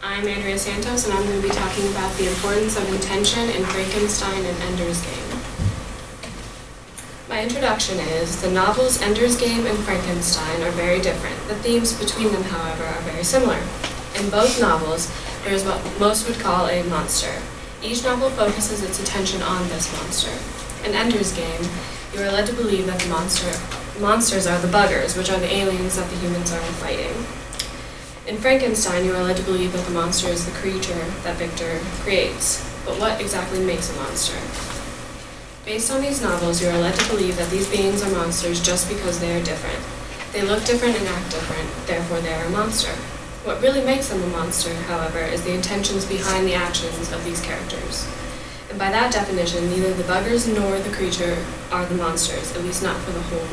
I'm Andrea Santos, and I'm going to be talking about the importance of intention in Frankenstein and Ender's Game. My introduction is, the novels Ender's Game and Frankenstein are very different. The themes between them, however, are very similar. In both novels, there is what most would call a monster. Each novel focuses its attention on this monster. In Ender's Game, you are led to believe that the monsters are the buggers, which are the aliens that the humans are fighting. In Frankenstein, you are led to believe that the monster is the creature that Victor creates. But what exactly makes a monster? Based on these novels, you are led to believe that these beings are monsters just because they are different. They look different and act different, therefore they are a monster. What really makes them a monster, however, is the intentions behind the actions of these characters. And by that definition, neither the buggers nor the creature are the monsters, at least not for the whole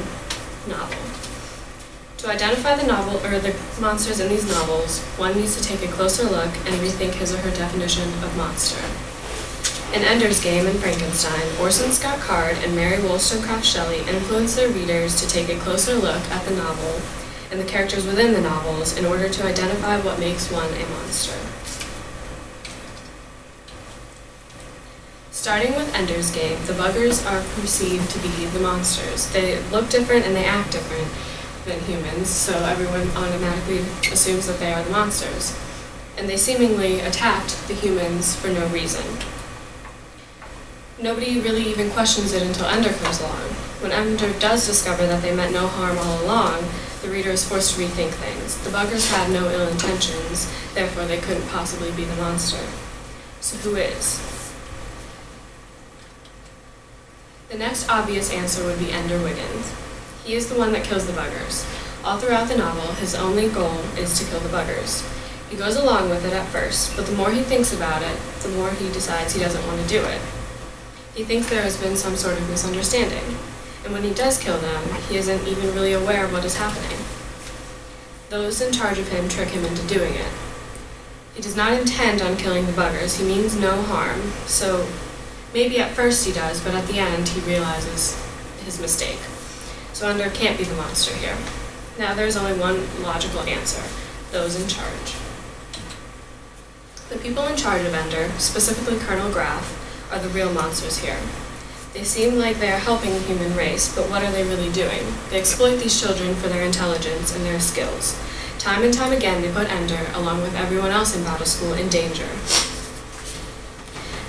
novel. To identify the monsters in these novels, one needs to take a closer look and rethink his or her definition of monster. In Ender's Game and Frankenstein, Orson Scott Card and Mary Wollstonecraft Shelley influenced their readers to take a closer look at the novel and the characters within the novels in order to identify what makes one a monster. Starting with Ender's Game, the buggers are perceived to be the monsters. They look different and they act different than humans, so everyone automatically assumes that they are the monsters. And they seemingly attacked the humans for no reason. Nobody really even questions it until Ender comes along. When Ender does discover that they meant no harm all along, the reader is forced to rethink things. The buggers had no ill intentions, therefore they couldn't possibly be the monster. So who is? The next obvious answer would be Ender Wiggins. He is the one that kills the buggers. All throughout the novel, his only goal is to kill the buggers. He goes along with it at first, but the more he thinks about it, the more he decides he doesn't want to do it. He thinks there has been some sort of misunderstanding, and when he does kill them, he isn't even really aware of what is happening. Those in charge of him trick him into doing it. He does not intend on killing the buggers. He means no harm, so maybe at first he does, but at the end he realizes his mistake. So Ender can't be the monster here. Now there's only one logical answer: those in charge. The people in charge of Ender, specifically Colonel Graff, are the real monsters here. They seem like they are helping the human race, but what are they really doing? They exploit these children for their intelligence and their skills. Time and time again, they put Ender, along with everyone else in Battle School, in danger.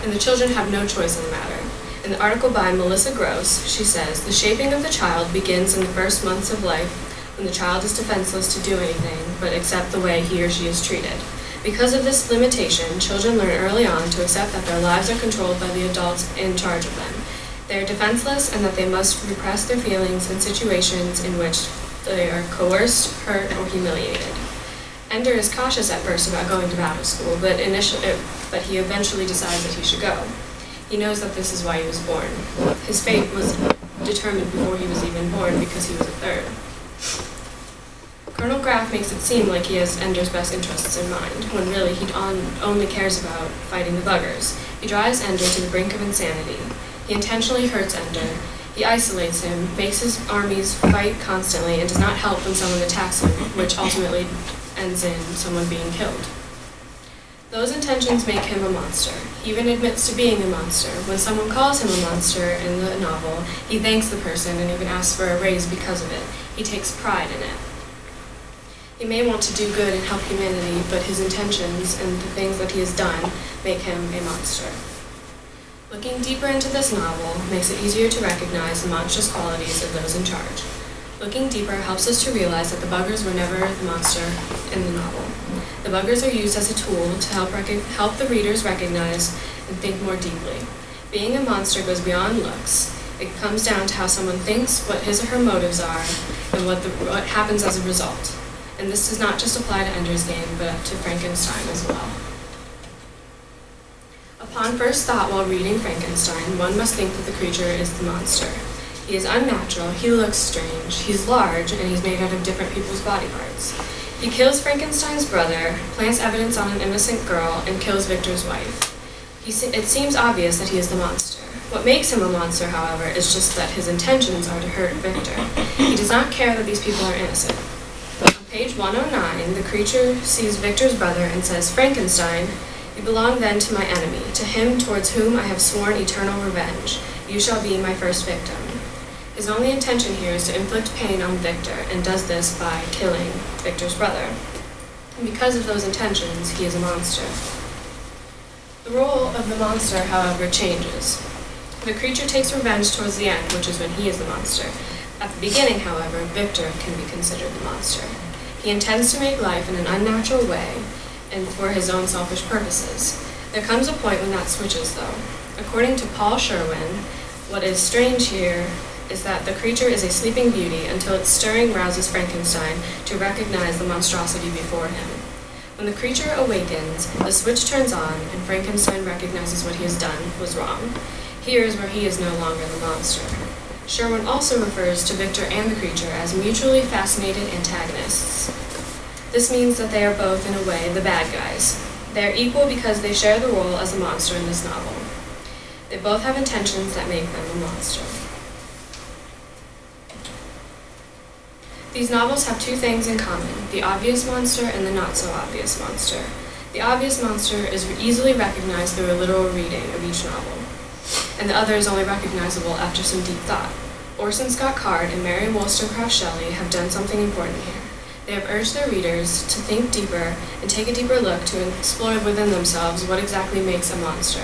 And the children have no choice in the matter. In the article by Melissa Gross, she says, "The shaping of the child begins in the first months of life when the child is defenseless to do anything but accept the way he or she is treated. Because of this limitation, children learn early on to accept that their lives are controlled by the adults in charge of them. They are defenseless and that they must repress their feelings in situations in which they are coerced, hurt, or humiliated." Ender is cautious at first about going to Battle School, but he eventually decides that he should go. He knows that this is why he was born. His fate was determined before he was even born because he was a third. Colonel Graff makes it seem like he has Ender's best interests in mind, when really he only cares about fighting the buggers. He drives Ender to the brink of insanity. He intentionally hurts Ender. He isolates him, makes his armies fight constantly, and does not help when someone attacks him, which ultimately ends in someone being killed. Those intentions make him a monster. He even admits to being a monster. When someone calls him a monster in the novel, he thanks the person and even asks for a raise because of it. He takes pride in it. He may want to do good and help humanity, but his intentions and the things that he has done make him a monster. Looking deeper into this novel makes it easier to recognize the monstrous qualities of those in charge. Looking deeper helps us to realize that the buggers were never the monster in the novel. The buggers are used as a tool to help the readers recognize and think more deeply. Being a monster goes beyond looks. It comes down to how someone thinks, what his or her motives are, and what happens as a result. And this does not just apply to Ender's Game, but to Frankenstein as well. Upon first thought while reading Frankenstein, one must think that the creature is the monster. He is unnatural, he looks strange, he's large, and he's made out of different people's body parts. He kills Frankenstein's brother, plants evidence on an innocent girl, and kills Victor's wife. It seems obvious that he is the monster. What makes him a monster, however, is just that his intentions are to hurt Victor. He does not care that these people are innocent. Page 109, the creature sees Victor's brother and says, "Frankenstein, you belong then to my enemy, to him towards whom I have sworn eternal revenge. You shall be my first victim." His only intention here is to inflict pain on Victor, and does this by killing Victor's brother. And because of those intentions, he is a monster. The role of the monster, however, changes. The creature takes revenge towards the end, which is when he is the monster. At the beginning, however, Victor can be considered the monster. He intends to make life in an unnatural way and for his own selfish purposes. There comes a point when that switches, though. According to Paul Sherwin, what is strange here is that the creature is a sleeping beauty until its stirring rouses Frankenstein to recognize the monstrosity before him. When the creature awakens, the switch turns on, and Frankenstein recognizes what he has done was wrong. Here is where he is no longer the monster. Sherwin also refers to Victor and the creature as mutually fascinated antagonists. This means that they are both, in a way, the bad guys. They are equal because they share the role as a monster in this novel. They both have intentions that make them a monster. These novels have two things in common: the obvious monster and the not-so-obvious monster. The obvious monster is easily recognized through a literal reading of each novel, and the other is only recognizable after some deep thought. Orson Scott Card and Mary Wollstonecraft Shelley have done something important here. They have urged their readers to think deeper and take a deeper look to explore within themselves what exactly makes a monster.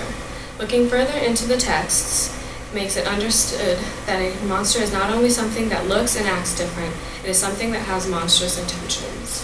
Looking further into the texts makes it understood that a monster is not only something that looks and acts different, it is something that has monstrous intentions.